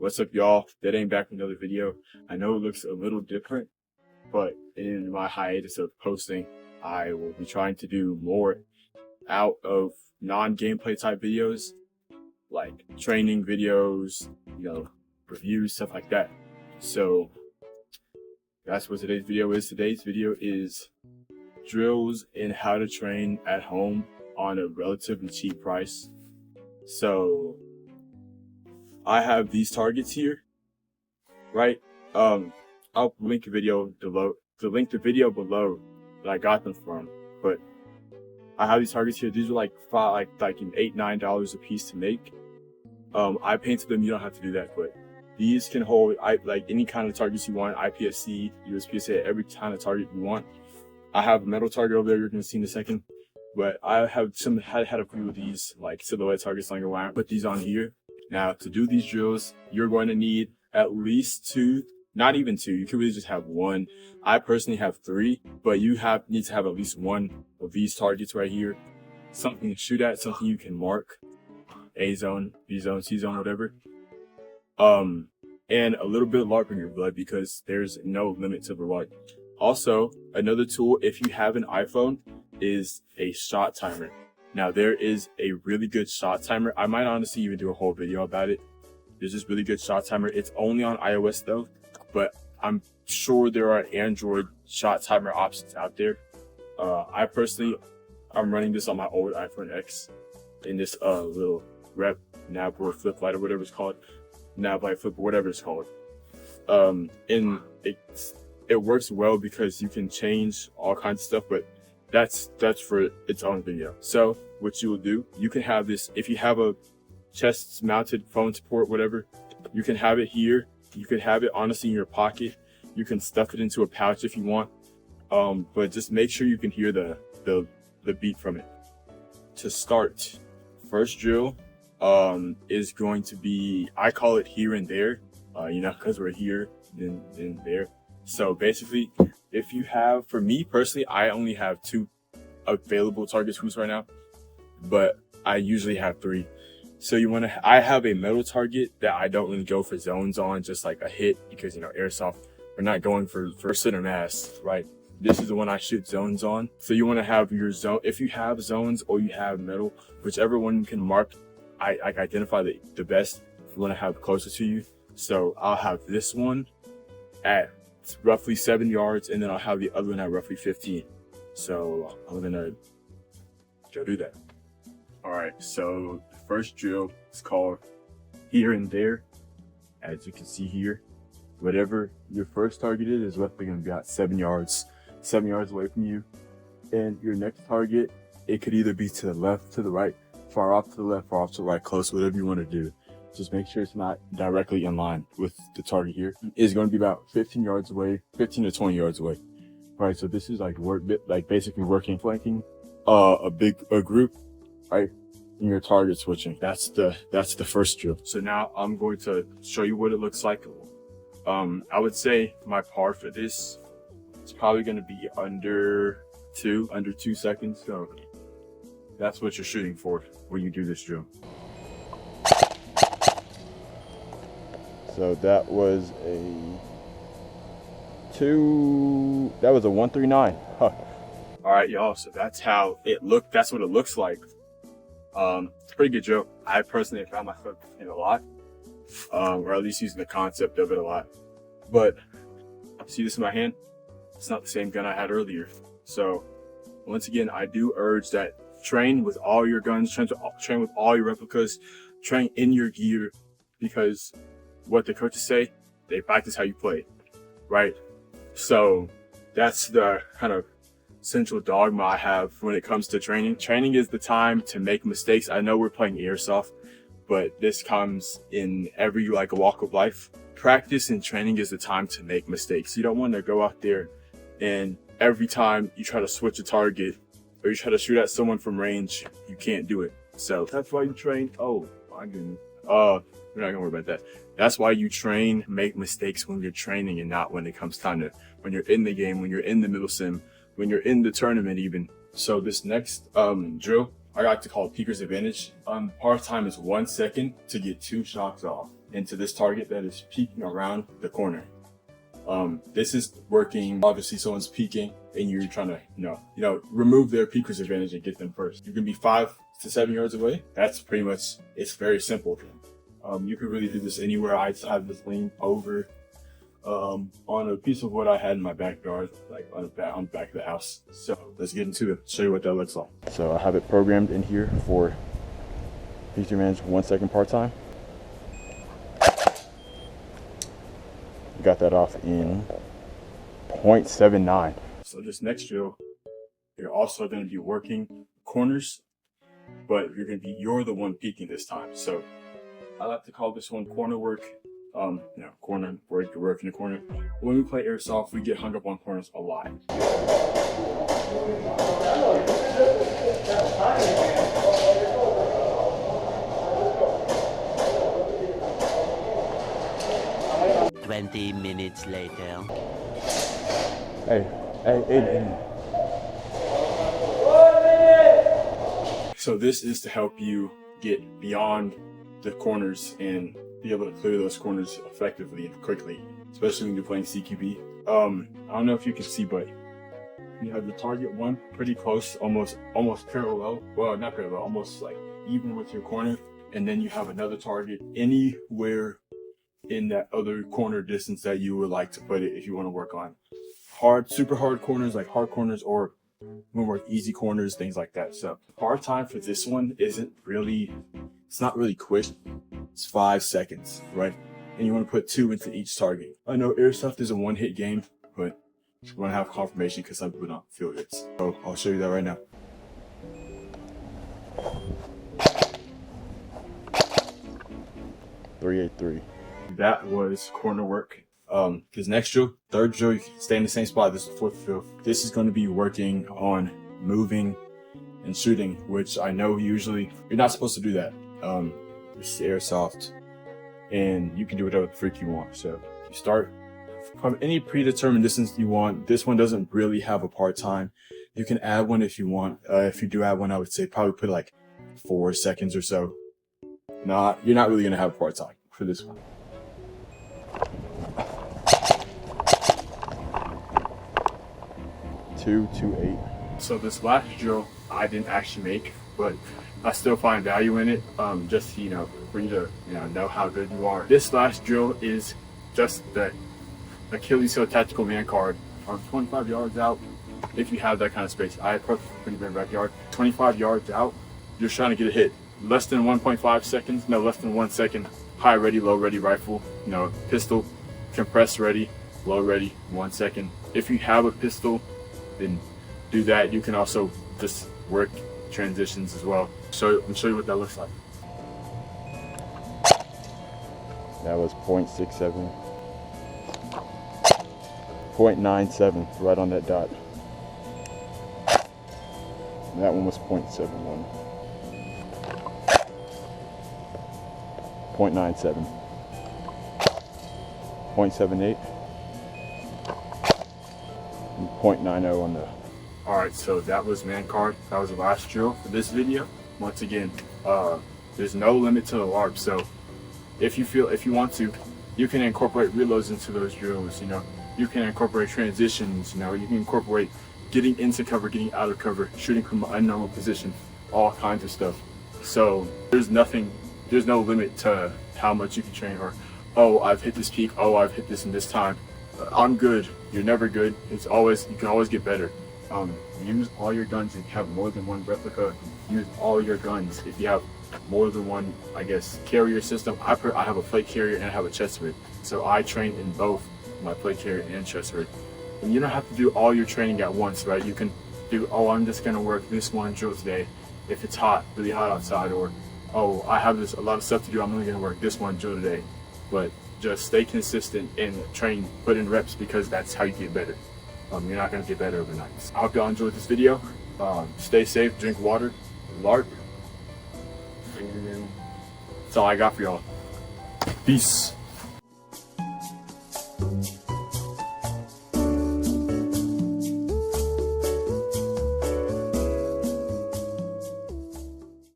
What's up, y'all? That ain't back with another video. I know it looks a little different, but in my hiatus of posting, I will be trying to do more out of non-gameplay type videos, like training videos, reviews, stuff like that. So that's what today's video is. Today's video is drills in how to train at home on a relatively cheap price. So I have these targets here, right? I'll link a video below, the video below that I got them from. But I have these targets here. These are like $8-9 a piece to make. I painted them. You don't have to do that, but these can hold like any kind of targets you want: IPSC, USPSA, every kind of target you want. I have a metal target over there. You're gonna see in a second. But I have had a few of these like silhouette targets lying around. Put these on here. Now, to do these drills, you're going to need at least two, not even two. You can really just have one. I personally have three, but you need to have at least one of these targets right here. Something to shoot at, something you can mark. A zone, B zone, C zone, whatever. And a little bit of LARP in your blood because there's no limit to the LARP. Also, another tool, if you have an iPhone, is a shot timer. Now, there is a really good shot timer. I might honestly even do a whole video about it. There's this really good shot timer. It's only on iOS though, but I'm sure there are Android shot timer options out there. I'm running this on my old iPhone X in this little rep nav or flip light or whatever it's called. Nav light flip or whatever it's called. And it works well because you can change all kinds of stuff, but that's for its own video. So what you will do, you can have this, if you have a chest mounted phone support, whatever, you can have it here. You can have it honestly in your pocket. You can stuff it into a pouch if you want. But just make sure you can hear the beat from it. To start, first drill is going to be, I call it here and there, because we're here, then there. So basically, if you have, for me personally, I only have two available target screws right now, but I usually have three. So I have a metal target that I don't really go for zones on, just like a hit, because Airsoft, we're not going for center mass, right? This is the one I shoot zones on. So you want to have your zone, if you have zones or you have metal, whichever one you can mark, I identify the best, you want to have closer to you. So I'll have this one at roughly 7 yards, and then I'll have the other one at roughly 15. So I'm gonna go do that. All right, so the first drill is called here and there. As you can see here, whatever your first target is roughly gonna be about 7 yards away from you. And your next target, it could either be to the left, to the right, far off to the left, far off to the right, close, whatever you want to do. Just make sure it's not directly in line with the target here. It's going to be about 15 yards away, 15 to 20 yards away. All right, so this is like basically working, flanking a group, right? And your target switching. That's the first drill. So now I'm going to show you what it looks like. I would say my par for this is probably going to be under 2 seconds. So that's what you're shooting for when you do this drill. So that was a 139. Huh. All right, y'all. So that's how it looked. That's what it looks like. It's a pretty good drill. I personally found myself in a lot, or at least using the concept of it a lot. But see this in my hand? It's not the same gun I had earlier. So once again, I do urge that train with all your guns, train with all your replicas, train in your gear, because what the coaches say, they practice how you play, right? So that's the kind of central dogma I have when it comes to training. Training is the time to make mistakes. I know we're playing Airsoft, but this comes in every walk of life. Practice and training is the time to make mistakes. You don't want to go out there and every time you try to switch a target or you try to shoot at someone from range, you can't do it. So that's why you train. Oh my goodness. We're not gonna worry about that. That's why you train, make mistakes when you're training and not when it comes time to, when you're in the game, when you're in the middle sim, when you're in the tournament even. So this next drill, I like to call it Peeker's Advantage. Par time is 1 second to get 2 shots off. into this target that is peeking around the corner. This is working, obviously someone's peeking and you're trying to, remove their peeker's advantage and get them first. You can be 5 to 7 yards away. That's pretty much, it's very simple. You can really do this anywhere. I have this lean over on a piece of wood I had in my backyard, like on the back of the house. So let's get into it, show you what that looks like. So I have it programmed in here for peeker advantage 1 second part time. Got that off in 0.79. So this next drill, you're also going to be working corners, but you're the one peeking this time. So I like to call this one corner work. Corner work, you work in the corner. When we play airsoft, we get hung up on corners a lot. Twenty minutes later. Hey. So this is to help you get beyond the corners and be able to clear those corners effectively and quickly, especially when you're playing CQB. I don't know if you can see, but you have the target one pretty close, almost parallel. Well, not parallel, almost like even with your corner. And then you have another target anywhere in that other corner distance that you would like to put it if you want to work on super hard corners, like hard corners, or we work easy corners, things like that. So part time for this one it's not really quick. It's 5 seconds, right? And you want to put 2 into each target. I know Airsoft is a one-hit game, but you want to have confirmation because some people don't feel hits. So I'll show you that right now. .383. That was corner work. Because next drill, third drill, you can stay in the same spot. This is the 4th drill. This is going to be working on moving and shooting, which I know usually you're not supposed to do that. It's Airsoft, and you can do whatever the freak you want. So you start from any predetermined distance you want. This one doesn't really have a part time. You can add one if you want. If you do add one, I would say probably put like 4 seconds or so. You're not really gonna have a part time for this one. Two, 2.8. So this last drill I didn't actually make, but I still find value in it, just for you to know how good you are. This last drill is just the Achilles heel tactical man card from 25 yards out. If you have that kind of space, I have pretty big backyard. 25 yards out, you're trying to get a hit. Less than 1.5 seconds, no, less than 1 second. High ready, low ready rifle, pistol, compress ready, low ready, 1 second. If you have a pistol, then do that. You can also just work transitions as well. So I'll show you what that looks like. That was 0.67. 0.97, right on that dot. And that one was 0.71. 0.97. 0.78. 0.90 on the. Alright, so that was man card. That was the last drill for this video. Once again, there's no limit to the LARP, so if you want to, you can incorporate reloads into those drills. You can incorporate transitions. You can incorporate getting into cover, getting out of cover, shooting from an unknown position, all kinds of stuff. So there's no limit to how much you can train, or oh, I've hit this peak, oh, I've hit this in this time. I'm good. You're never good. You can always get better. Use all your guns. If you have more than one replica, use all your guns. If you have more than one, carrier system, I have a plate carrier and I have a chest rig. So I train in both my plate carrier and chest rig. And you don't have to do all your training at once, right? You can do, oh, I'm just gonna work this one drill today. If it's hot, really hot outside, or oh, I have a lot of stuff to do, I'm only gonna work this one drill today. But just stay consistent and train, put in reps, because that's how you get better. You're not gonna get better overnight. I hope y'all enjoyed this video. Stay safe, drink water, LARP. That's all I got for y'all. Peace.